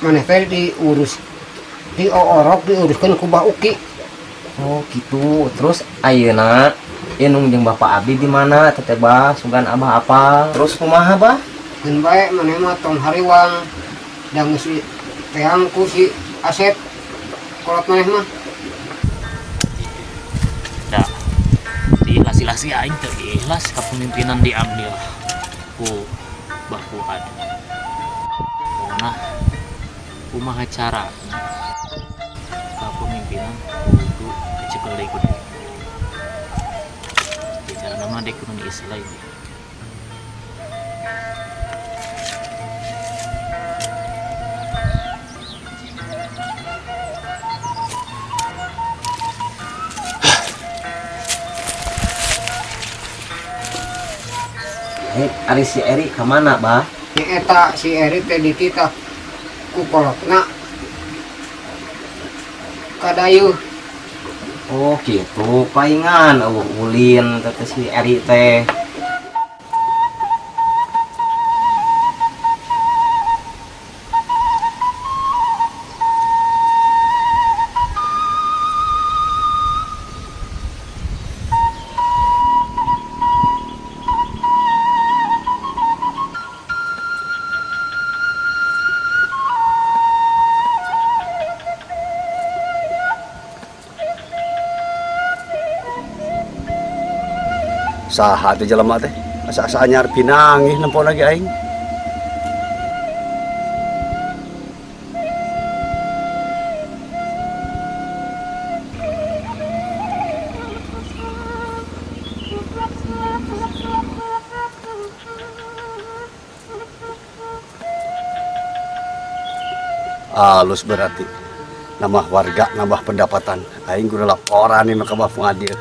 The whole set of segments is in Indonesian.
Maneh teh diurus diuruskan ku Mbah Uki. Oh gitu. Terus ayeuna Inung jeung Bapak Abdi di mana? Teteh Bah, sugan Abah apa? Terus kumaha Bah? Geun bae maneh mah tong hariwang da geus teang ku si Asep. Kolot maneh mah. Da. Diikhlas-ikhlas aing teu ikhlas kepemimpinan diambil ku Mbah Fuad. Pokona kumaha cara kepemimpinan kudu kecekel deui kudu. Bicara nama dek kudu diistilah ini. Ari si Eri kemana Bah? Eta si Eri teh dititah ku kolotna kadayeuh. Oh gitu, paingan ulin teteh si Eri teh. Saha teh jelema teh asa-asa anyar pinangih nempo lagi aing. Halus berarti nambah warga, nambah pendapatan. Aing kudu laporan nih ka Mbah Fuadil.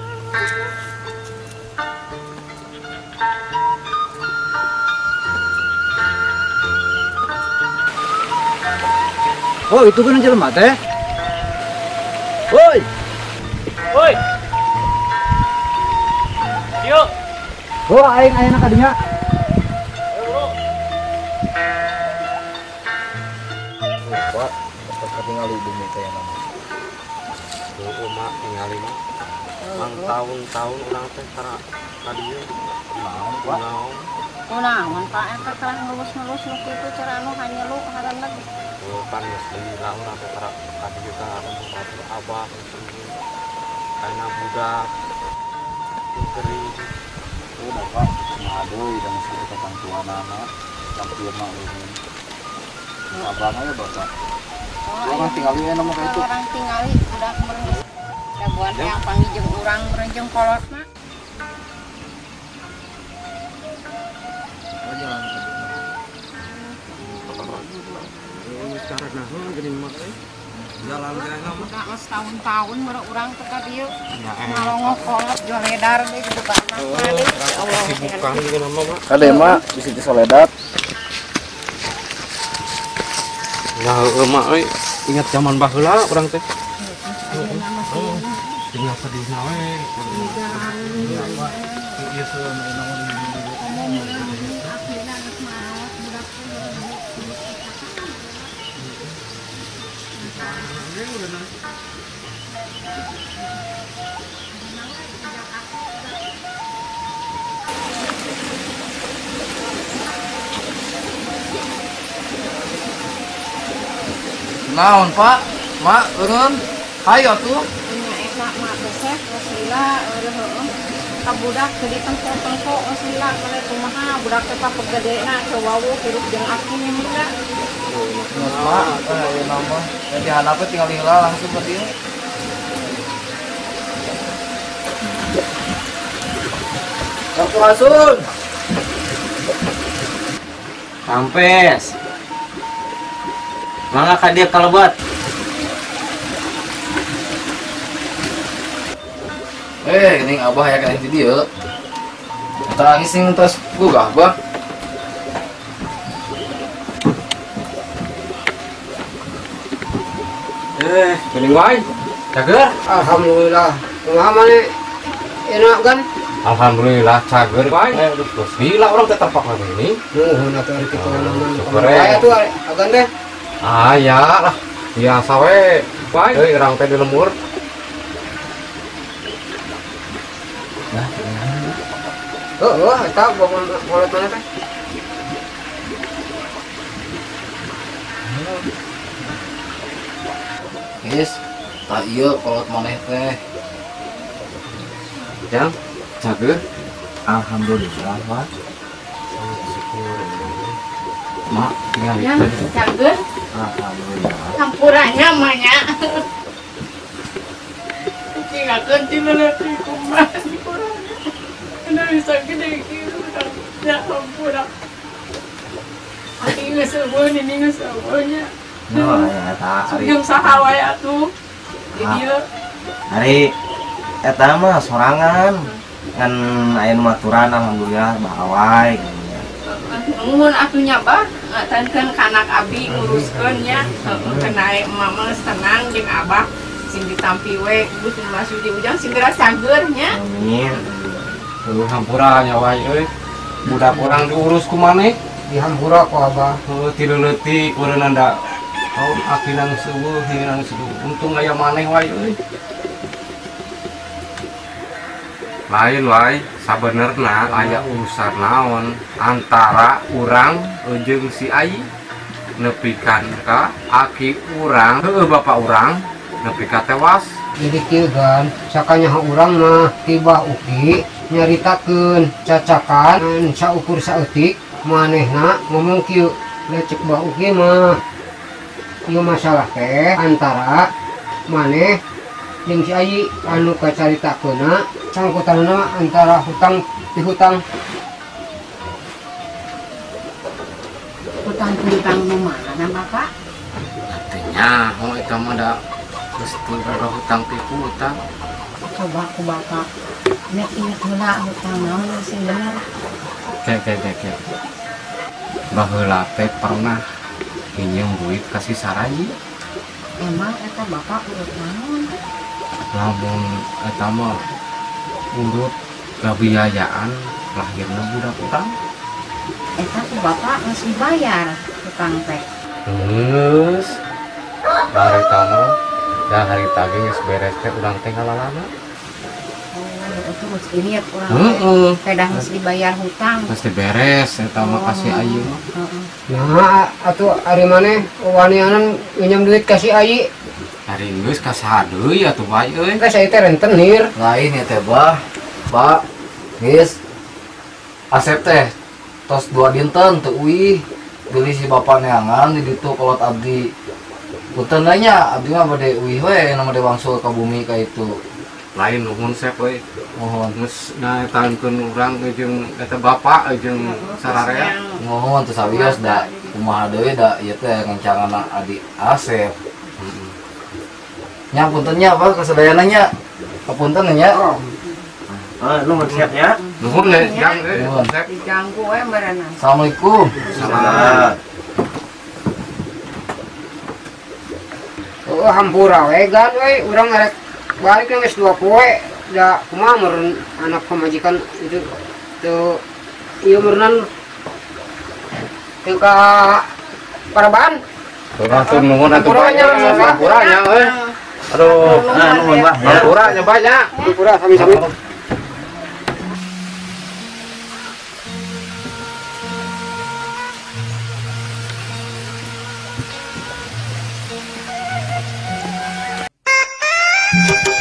Oh, itu kan jelema teh. Woi. Woi. Yuk. Oh, aing ka dinya. Pak, tetep ningali bumi teh nama. Tuh mak ningali mah. Mang tahun-tahun urang teh tara ka dieu. Naon? Naon Pak eta teh ngelus-ngelus nu kitu cara anu hanyelu hareuneg. Pan geus lila urang teh tara ka dieu ka tempat Abah kana budak gering. Udah Pak, mah deui dan sih kakang tuanana, yang kieu mah ulun. Abang aja Bapak. Orang tinggali nama kayak itu. Orang tinggali budak merenges. Da buat yang panggil jeung urang merenjeng kolotna. Jalan cara naon geuning mah jalan geuna mah Udah setahun-tahun mere urang teh ka dieu. Ngalongok kolot joledar deui di depan deui. Allah sibukan geuna mah Kade mah di situ Soledad. ya mah euy ingat zaman baheula urang teh tinggal sedihna we ya Pak ieu soalna naon Naon Pak? Mak, urun. Hayo tuh. nya eta mah teh wasila heueuh. Ka budak teu ditengko-tengko wasila mere kumaha budak teh papegedena teu wawuh hirup jeung aki mimida. Mak, ayo nama. Jadi hanap tinggal heula langsung ke dieu. Waktu Hasun. Sampes. Mangga ka dieu kalebet. Geuning Abah ya kana di dieu. Tara ngising tos gugah, Bah. Geuning wae. Cager. Alhamdulillah. Kumaha maneh? Enak kan? Alhamdulillah cager wae. Terus gila orang teh terpak lagi ini. Nuhun atuh ari kitu namun. syukur, Aya tuh agan teh. Ah ya lah. Biasa we. Wae euy urang teh di lembur. Eta boleh mana teh? Guys, tak iya kolot maneh teh. Jang. Cager. Alhamdulillah, Pak. Mak tinggal Ya, itu. cager. Alhamdulillah. Campurannya mahnya. Tinggalkan cileleti kumaha dikurang. Ana bisa gede kieu ya ampun. Aki geus eueun ini geus eueunya. Nah, ya tak ari. Sugeng saha wae atuh. Di dieu. Hari eta mah sorangan ngan aya nu maturan alhamdulillah baawai gini. Nuhun atunya bah, ngatankeun kanak abi nguruskeun nya. Kenae emak mah tenang jeung abah sing ditampi we geus masuk di ujang segera cager nya. Amin. Tuh hampura nya wae euy. Budak urang diurus ku maneh. Dihampura ku Abah. Oh, tilu leutik urang anda. Oh, akhirna geus eueuh, akhirna geus eueuh. Untung aya maneh wae euy. Lain wae, sabenerna aya urusan naon antara urang jeung si Ai. Nepikan ka aki urang, heueuh bapak urang nepi ka tewas. Jadi kieu kan, sakanyaha urang mah tibah uki nyaritakeun cacakan saukur saeutik manehna ngomong kieu lecek bah uki mah ieu masalah teh antara maneh jeung si Ayi anu kacaritakeunna sangkutanna antara hutang pihutang. Hutang-hutang nu mana Bapak? Artinya, oh eta mah da geus teu ada hutang pihutang. Coba ku Bapak. Ingat-ingat heula hutang naon sing bener. Ke. Baheula teh pernah pinjem duit ka si Sarayi. Emang eta Bapak urut naon? Lamun eta mah urut gabiayaan lahirna budak urang. Eta ku Bapak geus dibayar hutang teh. Geus. Bari tamu da hari tadi geus beres teh urang teh ngalalana. Oh, itu geus ini urang Heeh. teh dah geus dibayar hutang. Geus beres eta mah kasih ayu mah. Heeh. Nah, atuh ari maneh wanianan minjem duit ka si Ayi. Hari geus ka saha deui atuh bae euy. Ka saya teh rentenir. Lain ya teh bah, Pak. Guys. Asep teh tos 2 dinten teu uih beli si bapak neangan di ditu kolot abdi. Punten nya abdi mah bade uih we nu bade wangsul ka bumi ka itu. Lain nuhun sep we. Mohon Geus ngaetakeun urang jeung eta bapak jeung sararea. mohon teu sawios da kumaha deui da ieu teh ngancangan adi Asep. Nya punten nya apa kasadayana nya. Kapunten nya. Nuhun siap ya. Nuhun we, jang Nuhun. sep. Diganggu we meureunna. Assalamualaikum. Salam. Oh, hampura we gan we urang arek balik geus 2 poe da kumaha meureun anak pamajikan itu teu ieu meureunnan teu ka paraban. Langsung nuhun atuh Hampuranya, banyak. Hampuranya euy. Aduh, Nuhun Bah ya. hampuranya banyak. Hampura sami-sami. Thank you.